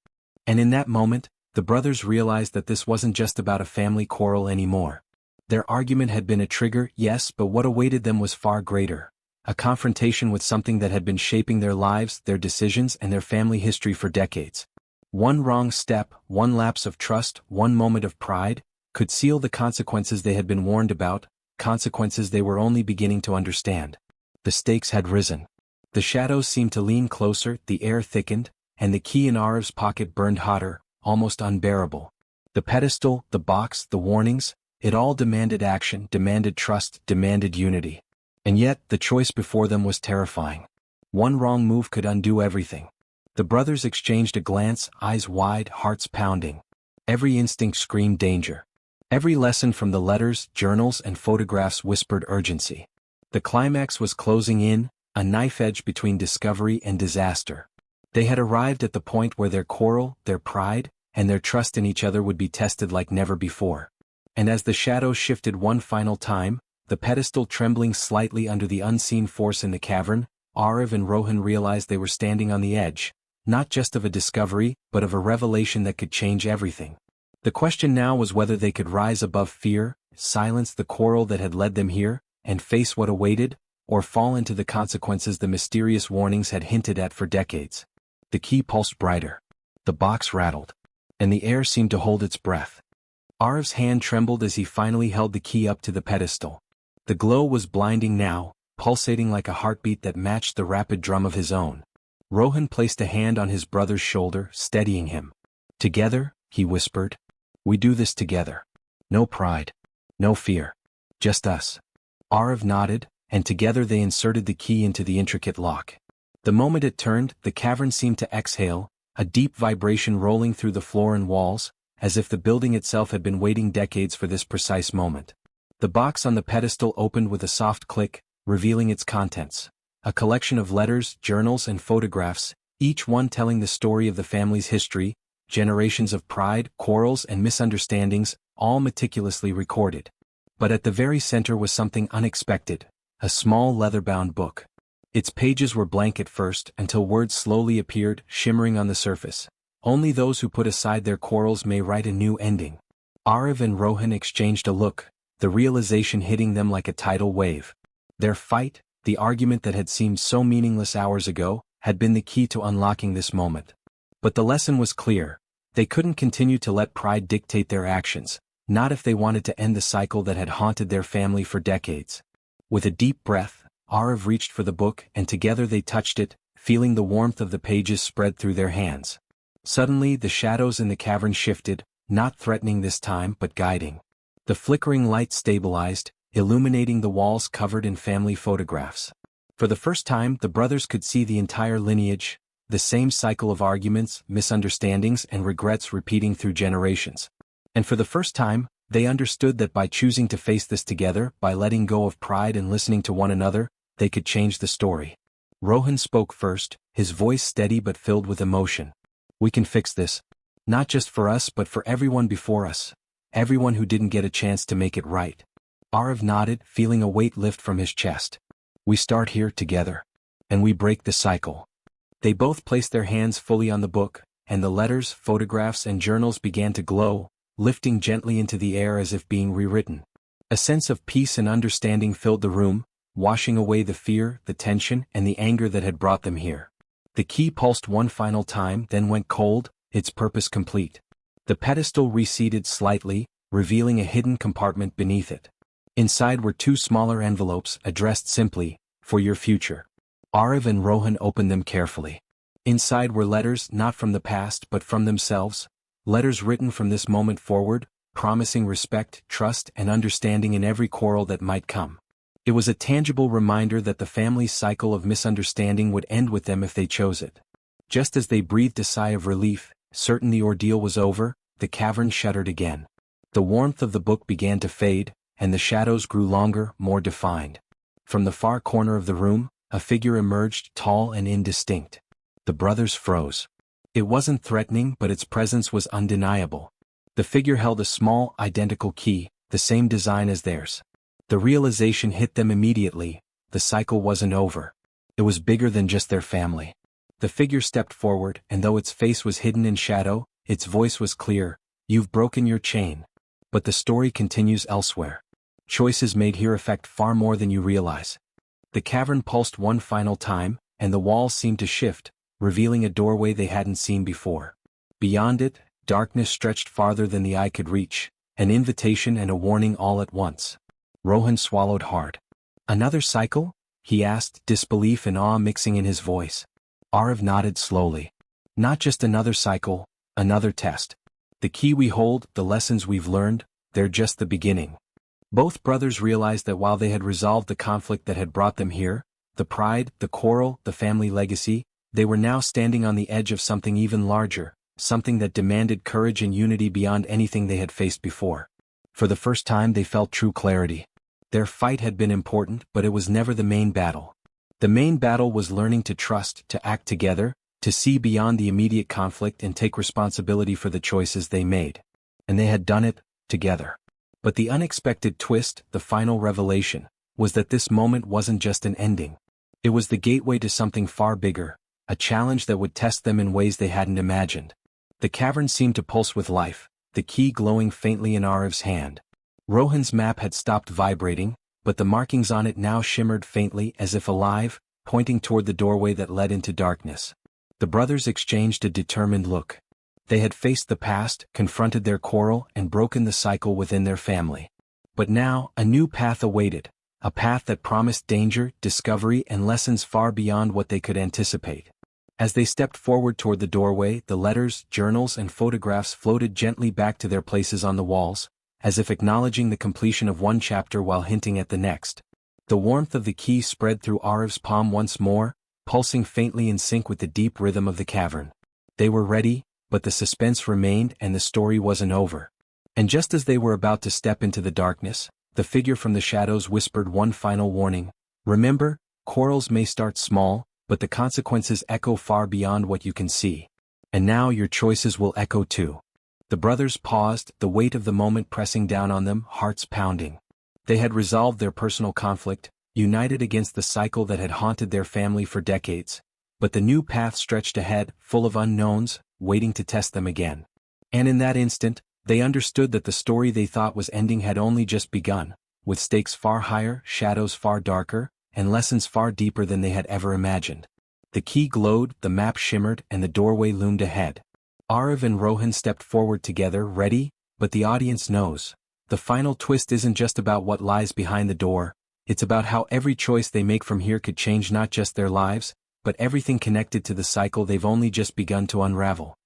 And in that moment, the brothers realized that this wasn't just about a family quarrel anymore. Their argument had been a trigger, yes, but what awaited them was far greater. A confrontation with something that had been shaping their lives, their decisions, and their family history for decades. One wrong step, one lapse of trust, one moment of pride, could seal the consequences they had been warned about, consequences they were only beginning to understand. The stakes had risen. The shadows seemed to lean closer, the air thickened, and the key in Arav's pocket burned hotter, almost unbearable. The pedestal, the box, the warnings, it all demanded action, demanded trust, demanded unity. And yet, the choice before them was terrifying. One wrong move could undo everything. The brothers exchanged a glance, eyes wide, hearts pounding. Every instinct screamed danger. Every lesson from the letters, journals, and photographs whispered urgency. The climax was closing in, a knife edge between discovery and disaster. They had arrived at the point where their quarrel, their pride, and their trust in each other would be tested like never before. And as the shadows shifted one final time, the pedestal trembling slightly under the unseen force in the cavern, Arav and Rohan realized they were standing on the edge, not just of a discovery, but of a revelation that could change everything. The question now was whether they could rise above fear, silence the quarrel that had led them here, and face what awaited, or fall into the consequences the mysterious warnings had hinted at for decades. The key pulsed brighter. The box rattled. And the air seemed to hold its breath. Arav's hand trembled as he finally held the key up to the pedestal. The glow was blinding now, pulsating like a heartbeat that matched the rapid drum of his own. Rohan placed a hand on his brother's shoulder, steadying him. "Together," he whispered. "We do this together. No pride. No fear. Just us." Arav nodded, and together they inserted the key into the intricate lock. The moment it turned, the cavern seemed to exhale, a deep vibration rolling through the floor and walls, as if the building itself had been waiting decades for this precise moment. The box on the pedestal opened with a soft click, revealing its contents. A collection of letters, journals, and photographs, each one telling the story of the family's history, generations of pride, quarrels, and misunderstandings, all meticulously recorded. But at the very center was something unexpected, a small leather-bound book. Its pages were blank at first, until words slowly appeared, shimmering on the surface. "Only those who put aside their quarrels may write a new ending." Arav and Rohan exchanged a look, the realization hitting them like a tidal wave. Their fight, the argument that had seemed so meaningless hours ago, had been the key to unlocking this moment. But the lesson was clear. They couldn't continue to let pride dictate their actions, not if they wanted to end the cycle that had haunted their family for decades. With a deep breath, Arav reached for the book, and together they touched it, feeling the warmth of the pages spread through their hands. Suddenly the shadows in the cavern shifted, not threatening this time but guiding. The flickering light stabilized, illuminating the walls covered in family photographs. For the first time the brothers could see the entire lineage, the same cycle of arguments, misunderstandings and regrets repeating through generations. And for the first time, they understood that by choosing to face this together, by letting go of pride and listening to one another, they could change the story. Rohan spoke first, his voice steady but filled with emotion. "We can fix this. Not just for us but for everyone before us. Everyone who didn't get a chance to make it right." Arav nodded, feeling a weight lift from his chest. "We start here together. And we break the cycle." They both placed their hands fully on the book, and the letters, photographs and journals began to glow, lifting gently into the air as if being rewritten. A sense of peace and understanding filled the room, washing away the fear, the tension, and the anger that had brought them here. The key pulsed one final time, then went cold, its purpose complete. The pedestal receded slightly, revealing a hidden compartment beneath it. Inside were two smaller envelopes addressed simply, "For your future." Arav and Rohan opened them carefully. Inside were letters not from the past but from themselves, letters written from this moment forward, promising respect, trust, and understanding in every quarrel that might come. It was a tangible reminder that the family's cycle of misunderstanding would end with them if they chose it. Just as they breathed a sigh of relief, certain the ordeal was over, the cavern shuddered again. The warmth of the book began to fade, and the shadows grew longer, more defined. From the far corner of the room, a figure emerged, tall and indistinct. The brothers froze. It wasn't threatening, but its presence was undeniable. The figure held a small, identical key, the same design as theirs. The realization hit them immediately: the cycle wasn't over. It was bigger than just their family. The figure stepped forward, and though its face was hidden in shadow, its voice was clear: "You've broken your chain. But the story continues elsewhere. Choices made here affect far more than you realize." The cavern pulsed one final time, and the walls seemed to shift, revealing a doorway they hadn't seen before. Beyond it, darkness stretched farther than the eye could reach, an invitation and a warning all at once. Rohan swallowed hard. "Another cycle?" he asked, disbelief and awe mixing in his voice. Arav nodded slowly. "Not just another cycle, another test. The key we hold, the lessons we've learned, they're just the beginning." Both brothers realized that while they had resolved the conflict that had brought them here, the pride, the quarrel, the family legacy, they were now standing on the edge of something even larger, something that demanded courage and unity beyond anything they had faced before. For the first time they felt true clarity. Their fight had been important, but it was never the main battle. The main battle was learning to trust, to act together, to see beyond the immediate conflict and take responsibility for the choices they made. And they had done it, together. But the unexpected twist, the final revelation, was that this moment wasn't just an ending. It was the gateway to something far bigger, a challenge that would test them in ways they hadn't imagined. The cavern seemed to pulse with life, the key glowing faintly in Arav's hand. Rohan's map had stopped vibrating, but the markings on it now shimmered faintly as if alive, pointing toward the doorway that led into darkness. The brothers exchanged a determined look. They had faced the past, confronted their quarrel, and broken the cycle within their family. But now, a new path awaited, a path that promised danger, discovery, and lessons far beyond what they could anticipate. As they stepped forward toward the doorway, the letters, journals, and photographs floated gently back to their places on the walls, as if acknowledging the completion of one chapter while hinting at the next. The warmth of the key spread through Arav's palm once more, pulsing faintly in sync with the deep rhythm of the cavern. They were ready, but the suspense remained and the story wasn't over. And just as they were about to step into the darkness, the figure from the shadows whispered one final warning: "Remember, quarrels may start small, but the consequences echo far beyond what you can see. And now your choices will echo too." The brothers paused, the weight of the moment pressing down on them, hearts pounding. They had resolved their personal conflict, united against the cycle that had haunted their family for decades. But the new path stretched ahead, full of unknowns, waiting to test them again. And in that instant, they understood that the story they thought was ending had only just begun, with stakes far higher, shadows far darker, and lessons far deeper than they had ever imagined. The key glowed, the map shimmered, and the doorway loomed ahead. Arav and Rohan stepped forward together, ready, but the audience knows. The final twist isn't just about what lies behind the door, it's about how every choice they make from here could change not just their lives, but everything connected to the cycle they've only just begun to unravel.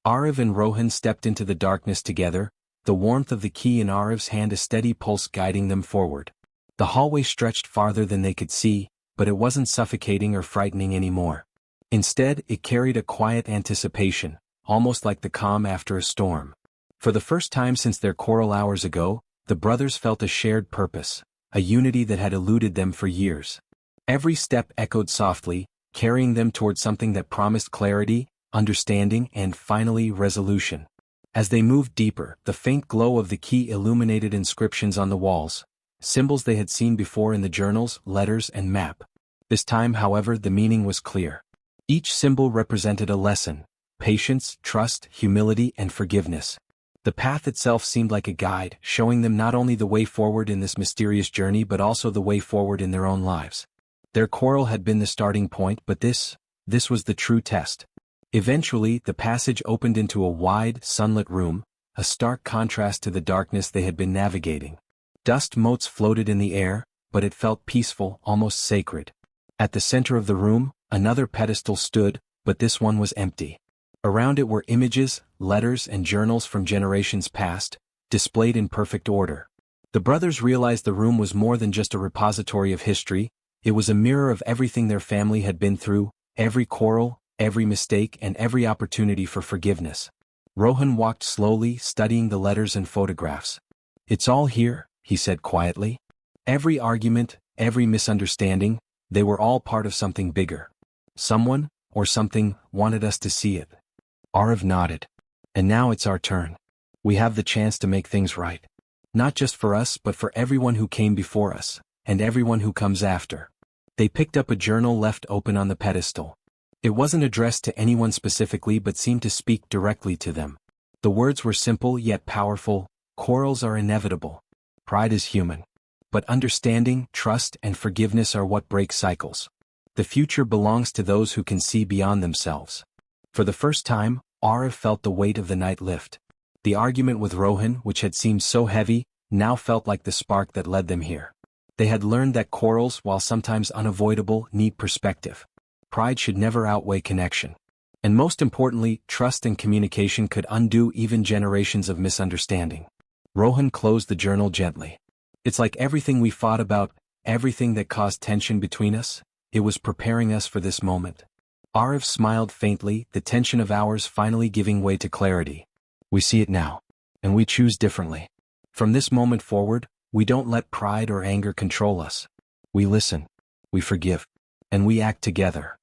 Arav and Rohan stepped into the darkness together, the warmth of the key in Arav's hand a steady pulse guiding them forward. The hallway stretched farther than they could see, but it wasn't suffocating or frightening anymore. Instead, it carried a quiet anticipation, almost like the calm after a storm. For the first time since their quarrel hours ago, the brothers felt a shared purpose, a unity that had eluded them for years. Every step echoed softly, carrying them toward something that promised clarity, understanding, and finally resolution. As they moved deeper, the faint glow of the key illuminated inscriptions on the walls, symbols they had seen before in the journals, letters, and map. This time, however, the meaning was clear. Each symbol represented a lesson: patience, trust, humility, and forgiveness. The path itself seemed like a guide, showing them not only the way forward in this mysterious journey but also the way forward in their own lives. Their quarrel had been the starting point, but this was the true test. Eventually, the passage opened into a wide, sunlit room, a stark contrast to the darkness they had been navigating. Dust motes floated in the air, but it felt peaceful, almost sacred. At the center of the room, another pedestal stood, but this one was empty. Around it were images, letters, and journals from generations past, displayed in perfect order. The brothers realized the room was more than just a repository of history. It was a mirror of everything their family had been through, every quarrel, every mistake, and every opportunity for forgiveness. Rohan walked slowly, studying the letters and photographs. "It's all here," he said quietly. "Every argument, every misunderstanding, they were all part of something bigger. Someone, or something, wanted us to see it." Arav nodded. "And now it's our turn. We have the chance to make things right. Not just for us but for everyone who came before us, and everyone who comes after." They picked up a journal left open on the pedestal. It wasn't addressed to anyone specifically but seemed to speak directly to them. The words were simple yet powerful: quarrels are inevitable. Pride is human. But understanding, trust, and forgiveness are what break cycles. The future belongs to those who can see beyond themselves. For the first time, Arav felt the weight of the night lift. The argument with Rohan, which had seemed so heavy, now felt like the spark that led them here. They had learned that quarrels, while sometimes unavoidable, need perspective. Pride should never outweigh connection. And most importantly, trust and communication could undo even generations of misunderstanding. Rohan closed the journal gently. "It's like everything we fought about, everything that caused tension between us, it was preparing us for this moment." Arav smiled faintly, the tension of hours finally giving way to clarity. "We see it now. And we choose differently. From this moment forward, we don't let pride or anger control us. We listen, we forgive, and we act together."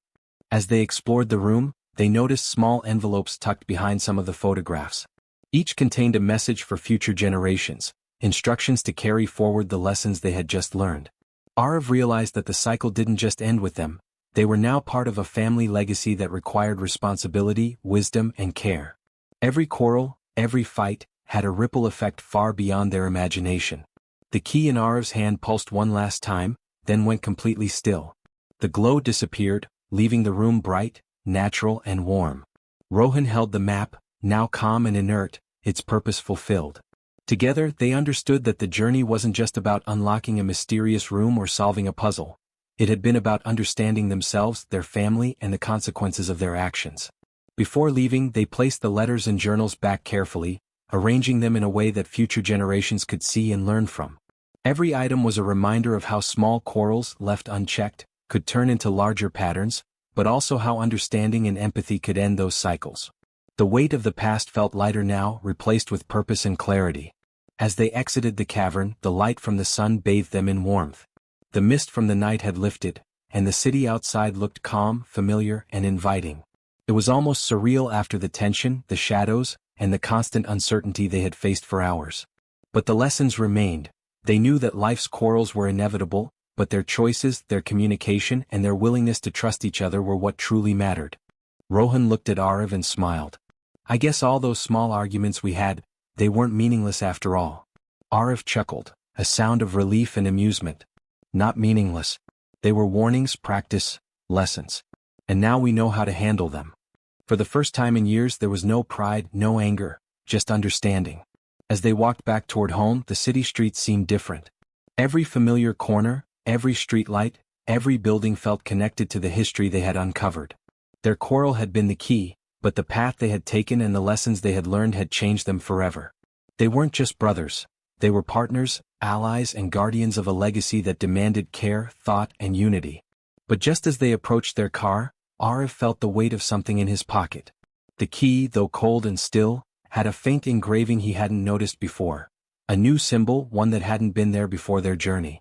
As they explored the room, they noticed small envelopes tucked behind some of the photographs. Each contained a message for future generations, instructions to carry forward the lessons they had just learned. Arav realized that the cycle didn't just end with them. They were now part of a family legacy that required responsibility, wisdom, and care. Every quarrel, every fight, had a ripple effect far beyond their imagination. The key in Arav's hand pulsed one last time, then went completely still. The glow disappeared, leaving the room bright, natural, and warm. Rohan held the map, now calm and inert, its purpose fulfilled. Together, they understood that the journey wasn't just about unlocking a mysterious room or solving a puzzle. It had been about understanding themselves, their family, and the consequences of their actions. Before leaving, they placed the letters and journals back carefully, arranging them in a way that future generations could see and learn from. Every item was a reminder of how small quarrels, left unchecked, could turn into larger patterns, but also how understanding and empathy could end those cycles. The weight of the past felt lighter now, replaced with purpose and clarity. As they exited the cavern, the light from the sun bathed them in warmth. The mist from the night had lifted, and the city outside looked calm, familiar, and inviting. It was almost surreal after the tension, the shadows, and the constant uncertainty they had faced for hours. But the lessons remained. They knew that life's quarrels were inevitable, but their choices, their communication, and their willingness to trust each other were what truly mattered. Rohan looked at Arav and smiled. "I guess all those small arguments we had, they weren't meaningless after all." Arav chuckled, a sound of relief and amusement. "Not meaningless. They were warnings, practice, lessons. And now we know how to handle them." For the first time in years there was no pride, no anger, just understanding. As they walked back toward home, the city streets seemed different. Every familiar corner, every streetlight, every building felt connected to the history they had uncovered. Their quarrel had been the key, but the path they had taken and the lessons they had learned had changed them forever. They weren't just brothers, they were partners, allies and guardians of a legacy that demanded care, thought and unity. But just as they approached their car, Arif felt the weight of something in his pocket. The key, though cold and still, had a faint engraving he hadn't noticed before. A new symbol, one that hadn't been there before their journey.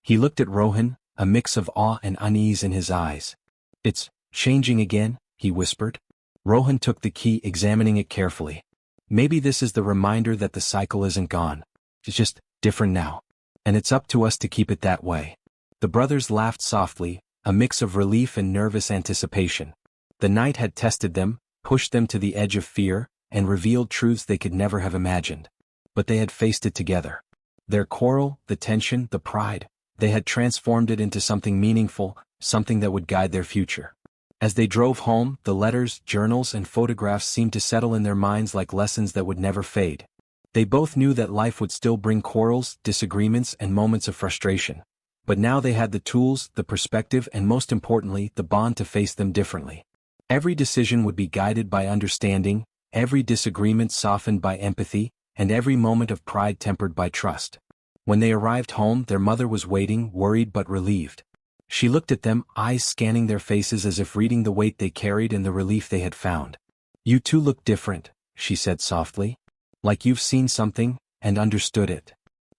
He looked at Rohan, a mix of awe and unease in his eyes. "It's changing again," he whispered. Rohan took the key, examining it carefully. "Maybe this is the reminder that the cycle isn't gone. It's just different now. And it's up to us to keep it that way." The brothers laughed softly, a mix of relief and nervous anticipation. The night had tested them, pushed them to the edge of fear, and revealed truths they could never have imagined. But they had faced it together. Their quarrel, the tension, the pride, they had transformed it into something meaningful, something that would guide their future. As they drove home, the letters, journals, and photographs seemed to settle in their minds like lessons that would never fade. They both knew that life would still bring quarrels, disagreements, and moments of frustration. But now they had the tools, the perspective, and most importantly, the bond to face them differently. Every decision would be guided by understanding, every disagreement softened by empathy, and every moment of pride tempered by trust. When they arrived home, their mother was waiting, worried but relieved. She looked at them, eyes scanning their faces as if reading the weight they carried and the relief they had found. "You two look different," she said softly. "Like you've seen something, and understood it."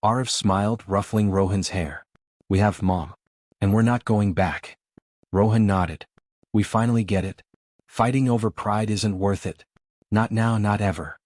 Arif smiled, ruffling Rohan's hair. "We have, Mom. And we're not going back." Rohan nodded. "We finally get it. Fighting over pride isn't worth it. Not now, not ever."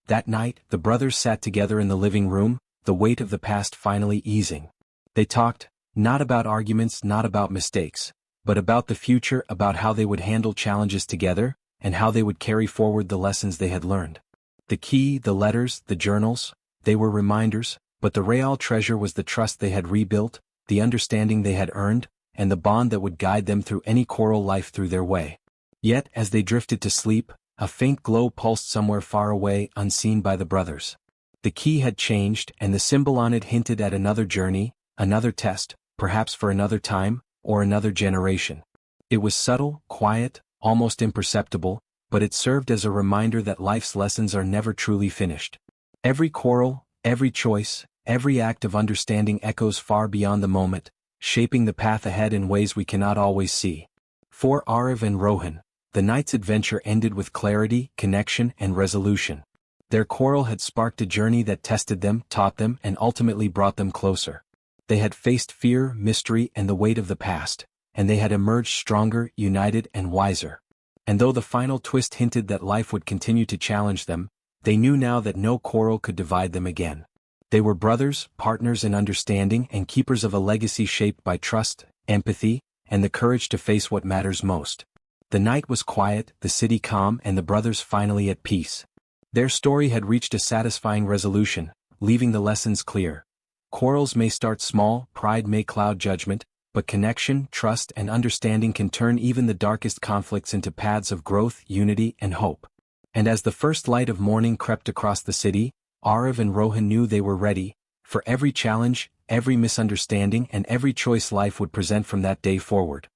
That night, the brothers sat together in the living room, the weight of the past finally easing. They talked, not about arguments, not about mistakes, but about the future, about how they would handle challenges together, and how they would carry forward the lessons they had learned. The key, the letters, the journals, they were reminders, but the real treasure was the trust they had rebuilt, the understanding they had earned, and the bond that would guide them through any quarrel life threw their way. Yet, as they drifted to sleep, a faint glow pulsed somewhere far away, unseen by the brothers. The key had changed, and the symbol on it hinted at another journey, another test, perhaps for another time, or another generation. It was subtle, quiet, almost imperceptible, but it served as a reminder that life's lessons are never truly finished. Every quarrel, every choice, every act of understanding echoes far beyond the moment, shaping the path ahead in ways we cannot always see. For Arif and Rohan, the night's adventure ended with clarity, connection, and resolution. Their quarrel had sparked a journey that tested them, taught them, and ultimately brought them closer. They had faced fear, mystery, and the weight of the past, and they had emerged stronger, united, and wiser. And though the final twist hinted that life would continue to challenge them, they knew now that no quarrel could divide them again. They were brothers, partners in understanding, and keepers of a legacy shaped by trust, empathy, and the courage to face what matters most. The night was quiet, the city calm, and the brothers finally at peace. Their story had reached a satisfying resolution, leaving the lessons clear. Quarrels may start small, pride may cloud judgment, but connection, trust, and understanding can turn even the darkest conflicts into paths of growth, unity, and hope. And as the first light of morning crept across the city, Arif and Rohan knew they were ready for every challenge, every misunderstanding, and every choice life would present from that day forward.